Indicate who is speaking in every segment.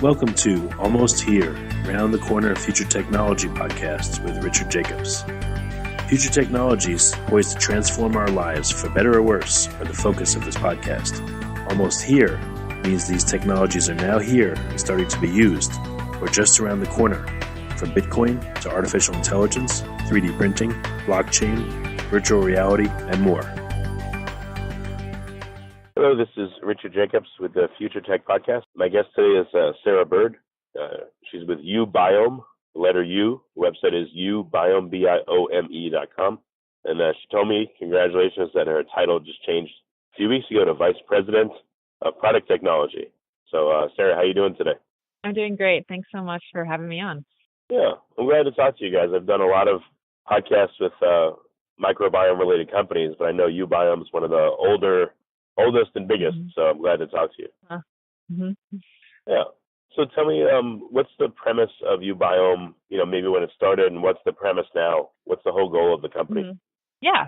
Speaker 1: Welcome to Almost Here, Round the Corner Future Technology podcast with Richard Jacobs. Future technologies poised to transform our lives for better or worse are the focus of this podcast. Almost here means these technologies are now here and starting to be used, or just around the corner, from Bitcoin to artificial intelligence, 3D printing, blockchain, virtual reality, and more.
Speaker 2: Hello, this is Richard Jacobs with the Future Tech Podcast. My guest today is Sara Bird. She's with uBiome, the letter U. The website is uBiome, biome.com. And she told me, congratulations, that her title just changed a few weeks ago to Vice President of Product Technology. So, Sara, how are you doing today?
Speaker 3: I'm doing great. Thanks so much for having me on.
Speaker 2: Yeah, I'm glad to talk to you guys. I've done a lot of podcasts with microbiome-related companies, but I know uBiome is one of the oldest and biggest, so I'm glad to talk to you. Yeah. So tell me, what's the premise of uBiome, maybe when it started, and what's the premise now? What's the whole goal of the company?
Speaker 3: Yeah.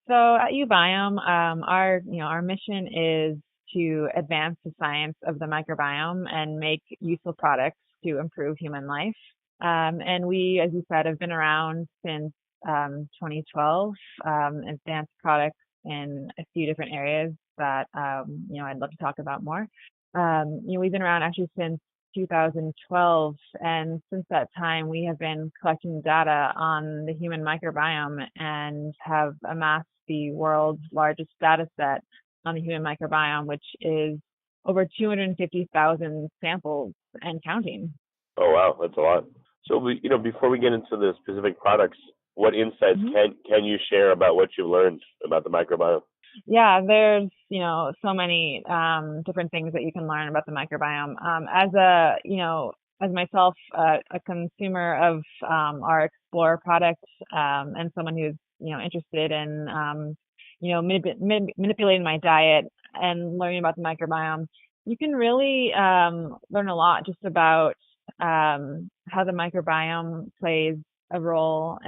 Speaker 3: So at uBiome, our mission is to advance the science of the microbiome and make useful products to improve human life. And we, as you said, have been around since 2012, advanced products in a few different areas that, I'd love to talk about more. We've been around actually since 2012, and since that time, we have been collecting data on the human microbiome and have amassed the world's largest data set on the human microbiome, which is over 250,000 samples and counting.
Speaker 2: Oh, wow, that's a lot. So, before we get into the specific products, what insights can you share about what you've learned about the microbiome?
Speaker 3: Yeah, there's, so many different things that you can learn about the microbiome. As myself, a consumer of our Explore product, and someone who's, interested in, manipulating my diet and learning about the microbiome, you can really learn a lot just about how the microbiome plays a role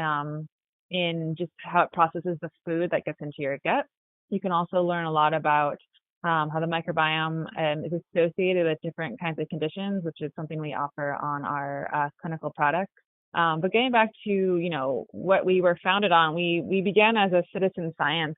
Speaker 3: in just how it processes the food that gets into your gut. You can also learn a lot about how the microbiome is associated with different kinds of conditions, which is something we offer on our clinical products. But getting back to, what we were founded on, we began as a citizen science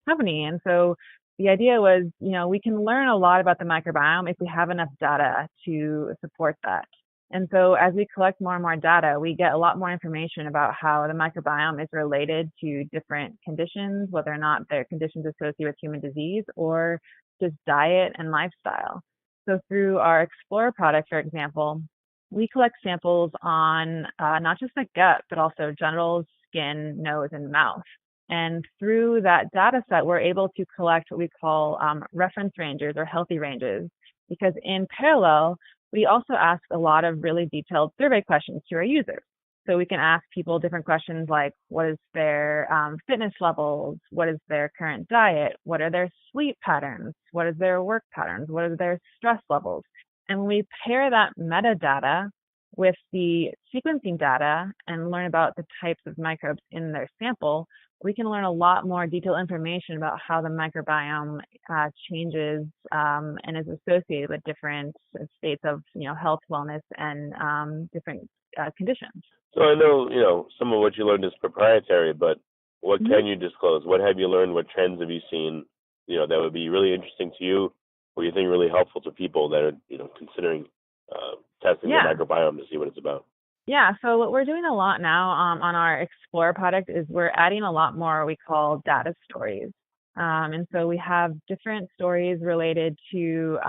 Speaker 3: company. And so the idea was, we can learn a lot about the microbiome if we have enough data to support that. And so as we collect more and more data, we get a lot more information about how the microbiome is related to different conditions, whether or not they're conditions associated with human disease or just diet and lifestyle. So through our Explore product, for example, we collect samples on not just the gut, but also genitals, skin, nose, and mouth. And through that data set, we're able to collect what we call reference ranges or healthy ranges, because in parallel, we also ask a lot of really detailed survey questions to our users. So we can ask people different questions like, what is their fitness levels? What is their current diet? What are their sleep patterns? What is their work patterns? What are their stress levels? And when we pair that metadata with the sequencing data and learn about the types of microbes in their sample, we can learn a lot more detailed information about how the microbiome changes and is associated with different states of, health, wellness, and different conditions.
Speaker 2: So I know, some of what you learned is proprietary, but what can you disclose? What have you learned? What trends have you seen, that would be really interesting to you, or you think really helpful to people that are, considering testing the microbiome to see what it's about?
Speaker 3: Yeah, so what we're doing a lot now on our Explore product is we're adding a lot more we call data stories. And so we have different stories related to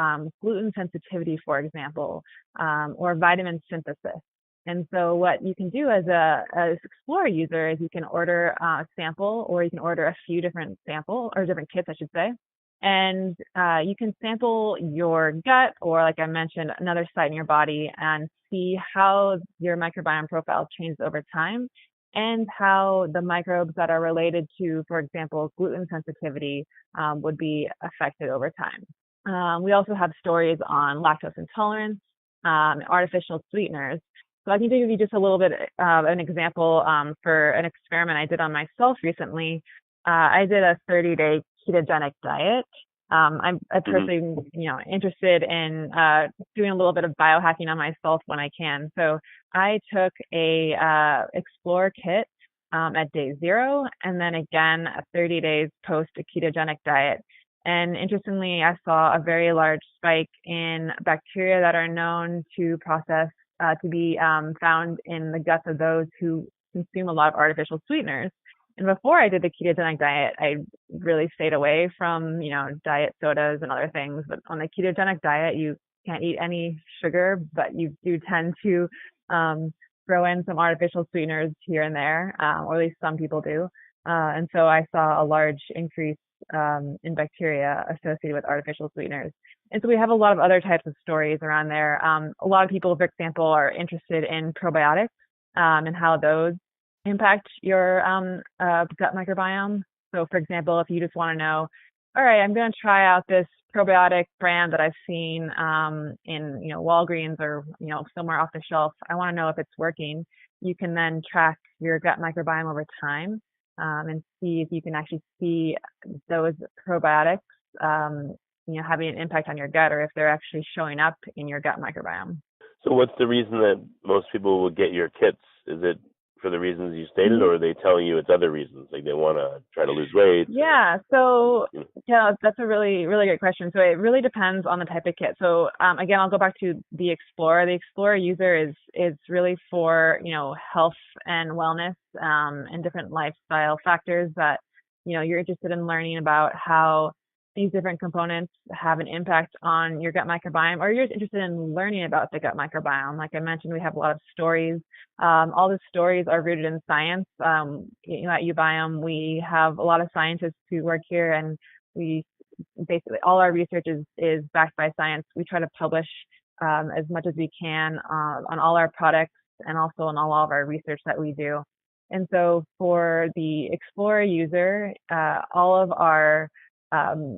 Speaker 3: gluten sensitivity, for example, or vitamin synthesis. And so what you can do as a Explore user is you can order a sample, or you can order a few different different kits, I should say. And you can sample your gut, or like I mentioned, another site in your body, and see how your microbiome profile changes over time and how the microbes that are related to, for example, gluten sensitivity would be affected over time. We also have stories on lactose intolerance, artificial sweeteners. So I can give you just a little bit of an example for an experiment I did on myself recently. I did a 30-day ketogenic diet. I'm personally, interested in doing a little bit of biohacking on myself when I can. So I took a Explore kit at day 0, and then again at 30 days post a ketogenic diet. And interestingly, I saw a very large spike in bacteria that are known to be found in the guts of those who consume a lot of artificial sweeteners. And before I did the ketogenic diet, I really stayed away from, diet sodas and other things. But on the ketogenic diet, you can't eat any sugar, but you do tend to throw in some artificial sweeteners here and there, or at least some people do. And so I saw a large increase in bacteria associated with artificial sweeteners. And so we have a lot of other types of stories around there. A lot of people, for example, are interested in probiotics and how those impact your gut microbiome. So, for example, if you just want to know, all right, I'm going to try out this probiotic brand that I've seen in Walgreens or somewhere off the shelf. I want to know if it's working. You can then track your gut microbiome over time and see if you can actually see those probiotics having an impact on your gut, or if they're actually showing up in your gut microbiome.
Speaker 2: So what's the reason that most people will get your kits? Is it for the reasons you stated, or are they telling you it's other reasons, like they want to try to lose weight?
Speaker 3: Yeah, so that's a really, really great question. So it really depends on the type of kit. So again, I'll go back to the Explorer. The Explorer user is really for health and wellness and different lifestyle factors that you're interested in learning about how these different components have an impact on your gut microbiome, or you're just interested in learning about the gut microbiome. Like I mentioned, we have a lot of stories. All the stories are rooted in science. At uBiome, we have a lot of scientists who work here, and we basically, all our research is backed by science. We try to publish as much as we can on all our products and also on all of our research that we do. And so for the Explorer user, all of our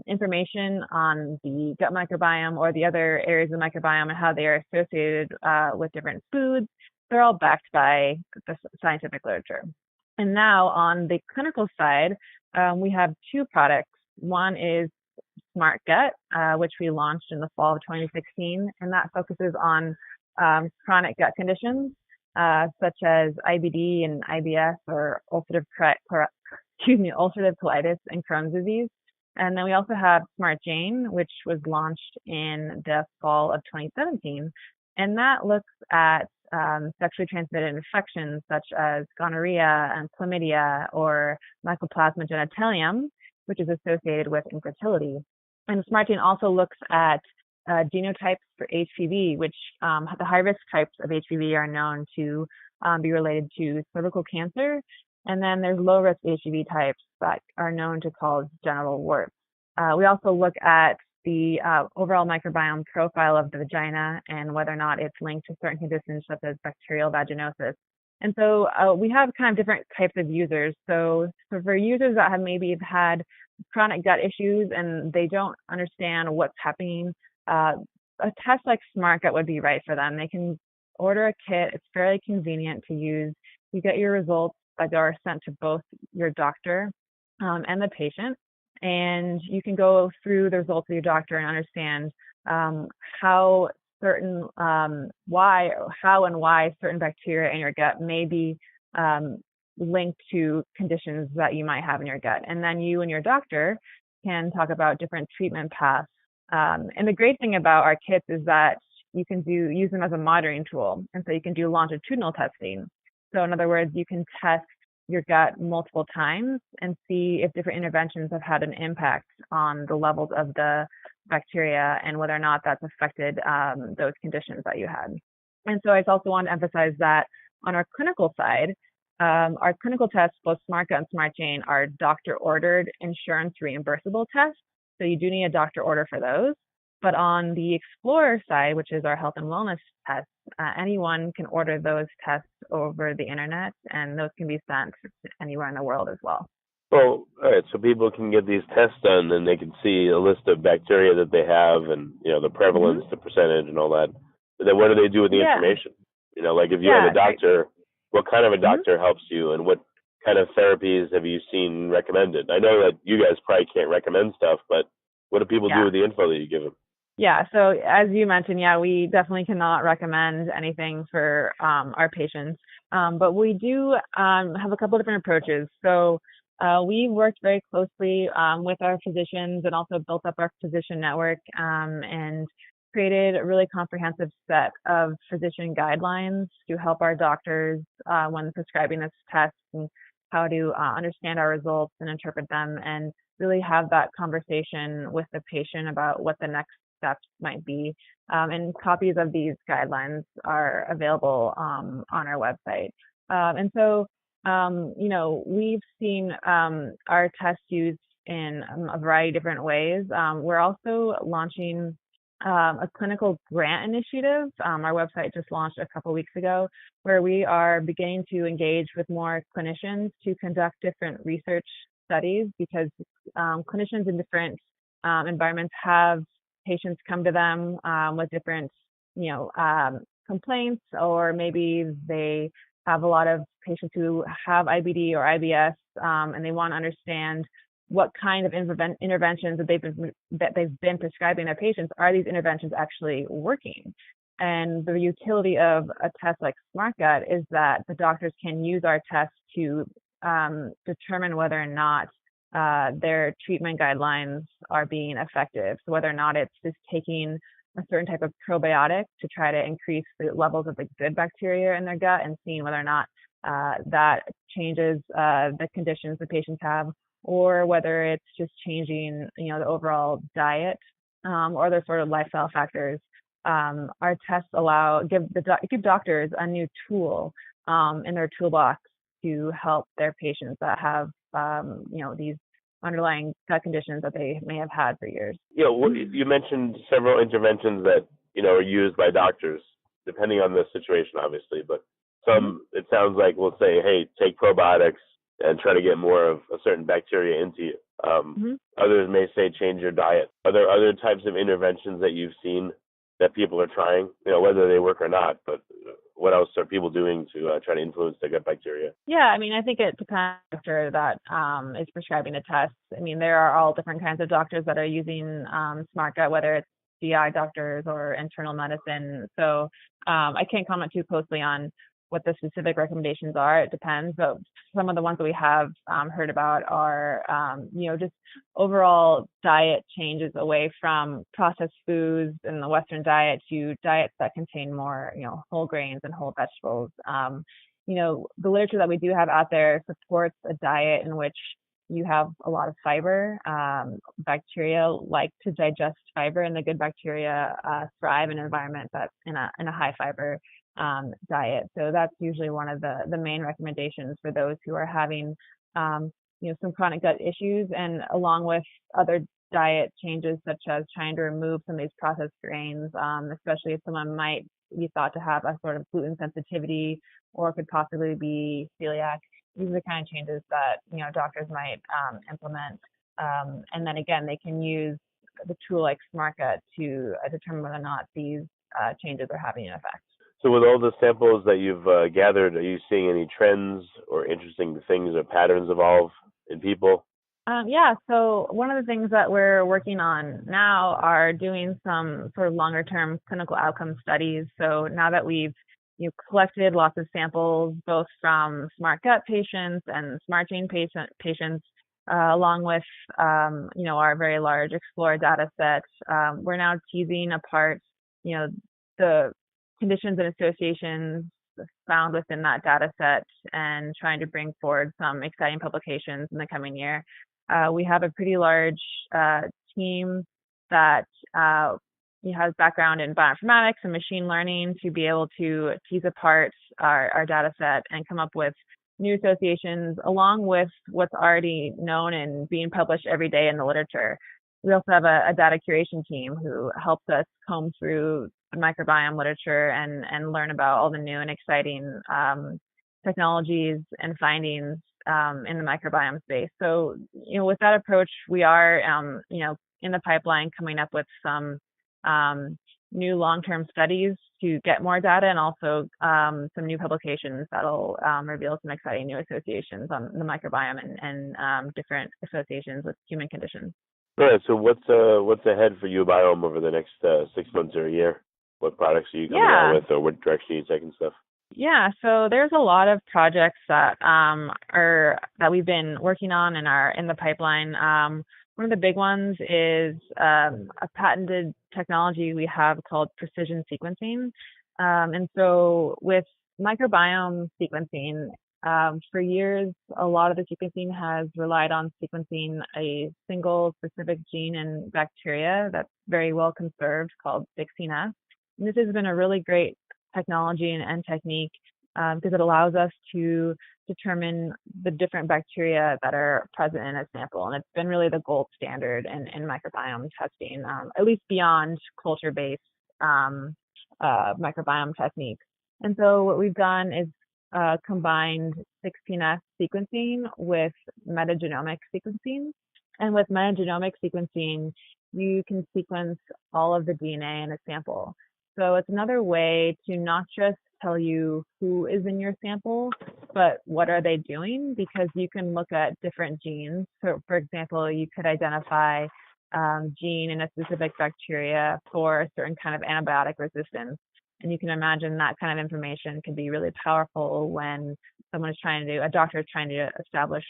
Speaker 3: information on the gut microbiome or the other areas of the microbiome and how they are associated with different foods, they're all backed by the scientific literature. And now on the clinical side, we have 2 products. One is SmartGut, which we launched in the fall of 2016, and that focuses on chronic gut conditions such as IBD and IBS, or ulcerative colitis and Crohn's disease. And then we also have SmartJane, which was launched in the fall of 2017. And that looks at sexually transmitted infections such as gonorrhea and chlamydia, or Mycoplasma genitalium, which is associated with infertility. And SmartJane also looks at genotypes for HPV, which the high-risk types of HPV are known to be related to cervical cancer. And then there's low-risk HPV types that are known to cause genital warts. We also look at the overall microbiome profile of the vagina and whether or not it's linked to certain conditions such as bacterial vaginosis. And so we have kind of different types of users. So for users that have maybe had chronic gut issues and they don't understand what's happening, a test like SmartGut would be right for them. They can order a kit. It's fairly convenient to use. You get your results that are sent to both your how and the patient, and you can go through the results of your doctor and understand how and why certain bacteria in your gut may be linked to conditions that you might have in your gut. And then you and your doctor can talk about different treatment paths. And the great thing about our kits is that you can use them as a monitoring tool. And so you can do longitudinal testing. So in other words, you can test your gut multiple times and see if different interventions have had an impact on the levels of the bacteria and whether or not that's affected those conditions that you had. And so I also want to emphasize that on our clinical side, our clinical tests, both SmartGut and SmartJane, are doctor-ordered insurance reimbursable tests. So you do need a doctor order for those. But on the Explorer side, which is our health and wellness tests, anyone can order those tests over the internet, and those can be sent anywhere in the world as well.
Speaker 2: Well, all right. So people can get these tests done, and they can see a list of bacteria that they have, and the prevalence, the percentage, and all that. But then, what do they do with the information? Like if you have a doctor, what kind of a doctor helps you, and what kind of therapies have you seen recommended? I know that you guys probably can't recommend stuff, but What do people do with the info that you give them?
Speaker 3: Yeah, so as you mentioned, we definitely cannot recommend anything for our patients, but we do have a couple different approaches. So we worked very closely with our physicians and also built up our physician network and created a really comprehensive set of physician guidelines to help our doctors when prescribing this test and how to understand our results and interpret them and really have that conversation with the patient about what the next steps might be. And copies of these guidelines are available on our website. And so, we've seen our test used in a variety of different ways. We're also launching a clinical grant initiative. Our website just launched a couple weeks ago, where we are beginning to engage with more clinicians to conduct different research studies because clinicians in different environments have patients come to them with different, complaints, or maybe they have a lot of patients who have IBD or IBS, and they want to understand what kind of interventions that they've been prescribing their patients. Are these interventions actually working? And the utility of a test like SmartGut is that the doctors can use our test to determine whether or not their treatment guidelines are being effective. So whether or not it's just taking a certain type of probiotic to try to increase the levels of the good bacteria in their gut and seeing whether or not that changes the conditions the patients have, or whether it's just changing, the overall diet or other sort of lifestyle factors. Our tests give doctors a new tool in their toolbox to help their patients that have these underlying gut conditions that they may have had for years.
Speaker 2: You mentioned several interventions that are used by doctors, depending on the situation, obviously. But some, it sounds like, will say, "Hey, take probiotics and try to get more of a certain bacteria into you." Others may say, "Change your diet." Are there other types of interventions that you've seen that people are trying, whether they work or not? But what else are people doing to try to influence their gut bacteria?
Speaker 3: Yeah, I mean, I think it depends on the doctor that is prescribing the test. I mean, there are all different kinds of doctors that are using SmartGut, whether it's GI doctors or internal medicine. So I can't comment too closely on what the specific recommendations are. It depends. But some of the ones that we have heard about are, just overall diet changes away from processed foods in the Western diet to diets that contain more, whole grains and whole vegetables. The literature that we do have out there supports a diet in which you have a lot of fiber. Bacteria like to digest fiber, and the good bacteria thrive in an environment that's in a high fiber diet. So that's usually one of the main recommendations for those who are having some chronic gut issues, and along with other diet changes such as trying to remove some of these processed grains, especially if someone might be thought to have a sort of gluten sensitivity or could possibly be celiac. These are the kind of changes that doctors might implement, and then again they can use the tool like SmartGut to determine whether or not these changes are having an effect.
Speaker 2: So with all the samples that you've gathered, are you seeing any trends or interesting things or patterns evolve in people?
Speaker 3: So one of the things that we're working on now are doing some sort of longer term clinical outcome studies. So now that we've collected lots of samples, both from SmartGut patients and SmartJane patients, along with our very large Explorer data set, we're now teasing apart the conditions and associations found within that data set and trying to bring forward some exciting publications in the coming year. We have a pretty large team that has background in bioinformatics and machine learning to be able to tease apart our data set and come up with new associations along with what's already known and being published every day in the literature. We also have a data curation team who helps us comb through the microbiome literature and learn about all the new and exciting technologies and findings in the microbiome space. So, with that approach, we are, in the pipeline coming up with some new long-term studies to get more data, and also some new publications that'll reveal some exciting new associations on the microbiome and different associations with human conditions.
Speaker 2: All right. So what's ahead for uBiome over the next 6 months or a year? What products are you coming out
Speaker 3: Yeah.
Speaker 2: with, or what direction are you taking stuff?
Speaker 3: Yeah, so there's a lot of projects that are that we've been working on and are in the pipeline. One of the big ones is a patented technology we have called precision sequencing. And so with microbiome sequencing, for years, a lot of the sequencing has relied on sequencing a single specific gene in bacteria that's very well conserved called 16S. And this has been a really great technology and technique because it allows us to determine the different bacteria that are present in a sample. And it's been really the gold standard in microbiome testing, at least beyond culture-based microbiome techniques. And so what we've done is combined 16S sequencing with metagenomic sequencing. And with metagenomic sequencing, you can sequence all of the DNA in a sample. So it's another way to not just tell you who is in your sample, but what are they doing? Because you can look at different genes. So, for example, you could identify gene in a specific bacteria for a certain kind of antibiotic resistance. And you can imagine that kind of information can be really powerful when a doctor is trying to establish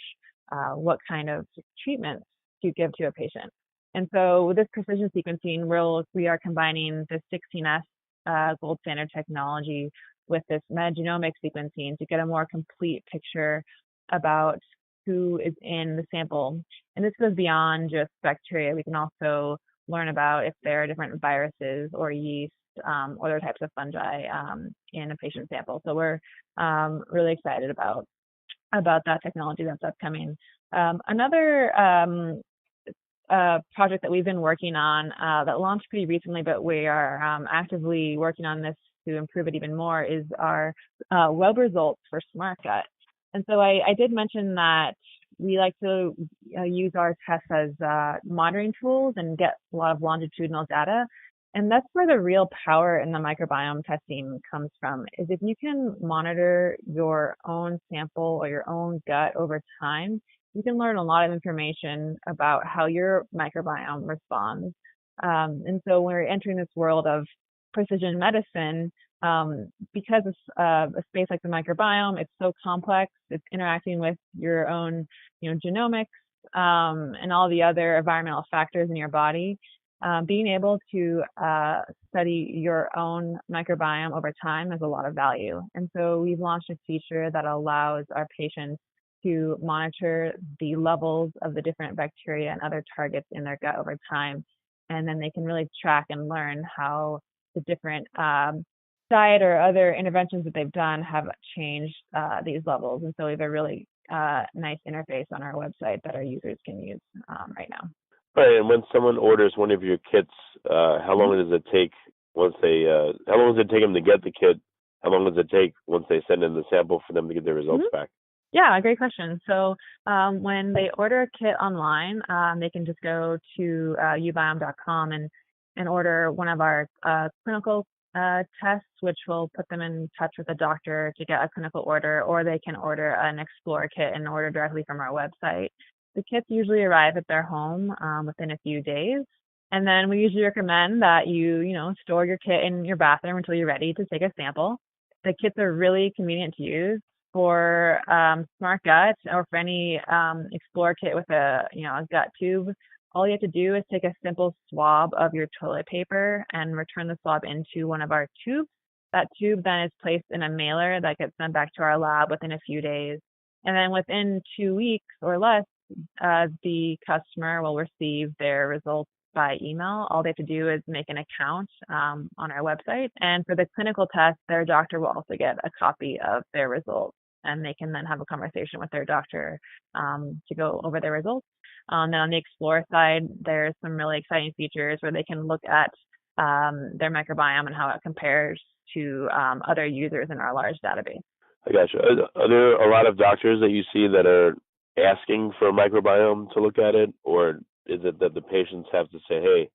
Speaker 3: what kind of treatment to give to a patient. And so with this precision sequencing, we are combining the 16S gold standard technology with this metagenomic sequencing to get a more complete picture about who is in the sample. And this goes beyond just bacteria. We can also learn about if there are different viruses or yeast or other types of fungi in a patient sample. So we're really excited about that technology that's upcoming. Another project that we've been working on that launched pretty recently, but we are actively working on this to improve it even more, is our web results for SmartGut. And so I did mention that we like to use our tests as monitoring tools and get a lot of longitudinal data. And that's where the real power in the microbiome testing comes from, is if you can monitor your own sample or your own gut over time, you can learn a lot of information about how your microbiome responds. And so when we're entering this world of precision medicine, because it's a space like the microbiome, it's so complex, it's interacting with your own, genomics, and all the other environmental factors in your body. Being able to study your own microbiome over time has a lot of value. And so we've launched a feature that allows our patients to monitor the levels of the different bacteria and other targets in their gut over time. And then they can really track and learn how the different diet or other interventions that they've done have changed these levels. And so we have a really nice interface on our website that our users can use right now.
Speaker 2: Right, and when someone orders one of your kits, how long does it take how long does it take them to get the kit? How long does it take once they send in the sample for them to get their results back?
Speaker 3: Yeah, great question. So when they order a kit online, they can just go to uBiome.com and order one of our clinical tests, which will put them in touch with a doctor to get a clinical order, or they can order an Explore kit and order directly from our website. The kits usually arrive at their home within a few days. And then we usually recommend that you store your kit in your bathroom until you're ready to take a sample. The kits are really convenient to use. For SmartGut or for any Explore kit with a gut tube, all you have to do is take a simple swab of your toilet paper and return the swab into one of our tubes. That tube then is placed in a mailer that gets sent back to our lab within a few days. And then within 2 weeks or less, the customer will receive their results by email. All they have to do is make an account on our website. And for the clinical test, their doctor will also get a copy of their results, and they can then have a conversation with their doctor to go over their results. Then on the Explore side, there's some really exciting features where they can look at their microbiome and how it compares to other users in our large database.
Speaker 2: I gotcha. Are there a lot of doctors that you see that are asking for a microbiome to look at it, or is it that the patients have to say, hey,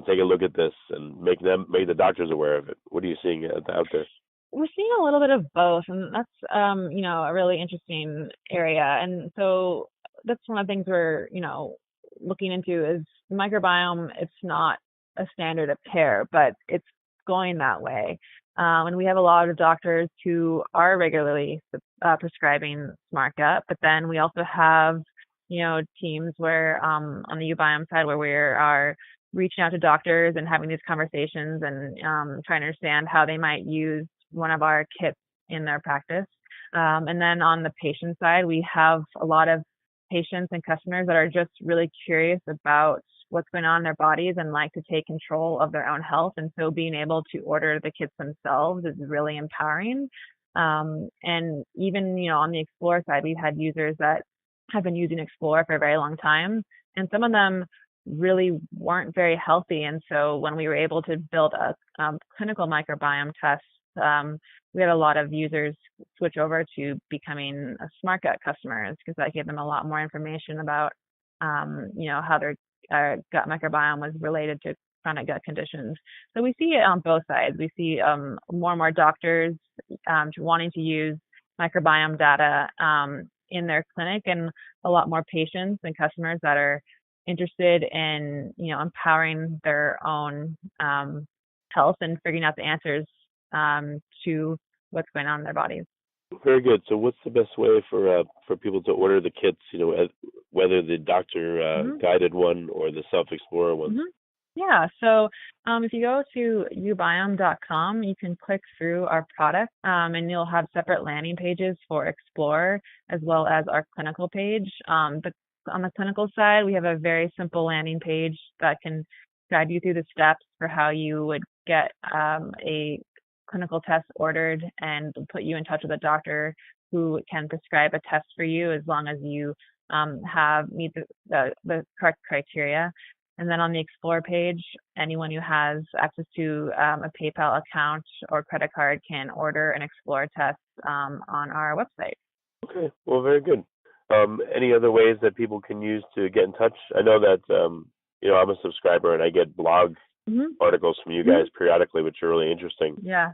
Speaker 2: take a look at this and make the doctors aware of it? What are you seeing out there?
Speaker 3: We're seeing a little bit of both, and that's a really interesting area. And so that's one of the things looking into is the microbiome. It's not a standard of care, but it's going that way. And we have a lot of doctors who are regularly prescribing SmartGut, but then we also have, teams where on the uBiome side where we are reaching out to doctors and having these conversations and trying to understand how they might use one of our kits in their practice. And then on the patient side, we have a lot of patients and customers that are just really curious about what's going on in their bodies and like to take control of their own health. And so being able to order the kits themselves is really empowering. And even, on the Explore side, we've had users that have been using Explore for a very long time. And some of them really weren't very healthy. And so when we were able to build a clinical microbiome test, we had a lot of users switch over to becoming SmartGut customers because that gave them a lot more information about, how their gut microbiome was related to chronic gut conditions. So we see it on both sides. We see more and more doctors wanting to use microbiome data in their clinic, and a lot more patients and customers that are interested in, empowering their own health and figuring out the answers to what's going on in their bodies.
Speaker 2: Very good. So what's the best way for people to order the kits, whether the doctor guided one or the self-explorer one?
Speaker 3: Yeah. So if you go to uBiome.com, you can click through our product and you'll have separate landing pages for Explore as well as our clinical page. But on the clinical side, we have a very simple landing page that can guide you through the steps for how you would get a clinical test ordered and put you in touch with a doctor who can prescribe a test for you as long as you meet the correct criteria. And then on the Explore page, anyone who has access to a PayPal account or credit card can order an Explore test on our website.
Speaker 2: Okay, well, very good. Any other ways that people can use to get in touch? I know that, I'm a subscriber and I get blog articles from you guys periodically, which are really interesting.
Speaker 3: Yeah.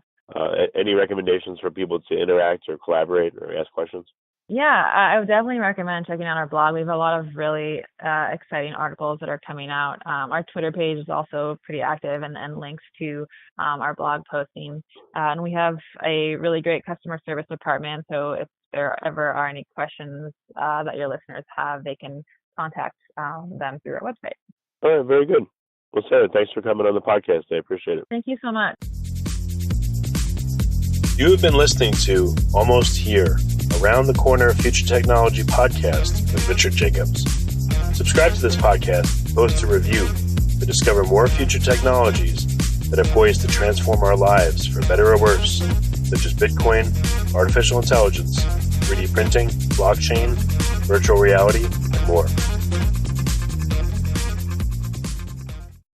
Speaker 2: Any recommendations for people to interact or collaborate or ask questions?
Speaker 3: Yeah, I would definitely recommend checking out our blog. We have a lot of really exciting articles that are coming out. Our Twitter page is also pretty active and links to our blog posting. And we have a really great customer service department. So if there ever are any questions that your listeners have, they can contact them through our website.
Speaker 2: All right, very good. Well, Sarah, thanks for coming on the podcast. I appreciate it.
Speaker 3: Thank you so much.
Speaker 1: You have been listening to Almost Here, Around the Corner Future Technology podcast with Richard Jacobs. Subscribe to this podcast, post a review to discover more future technologies that are poised to transform our lives for better or worse, such as Bitcoin, artificial intelligence, 3D printing, blockchain, virtual reality, and more.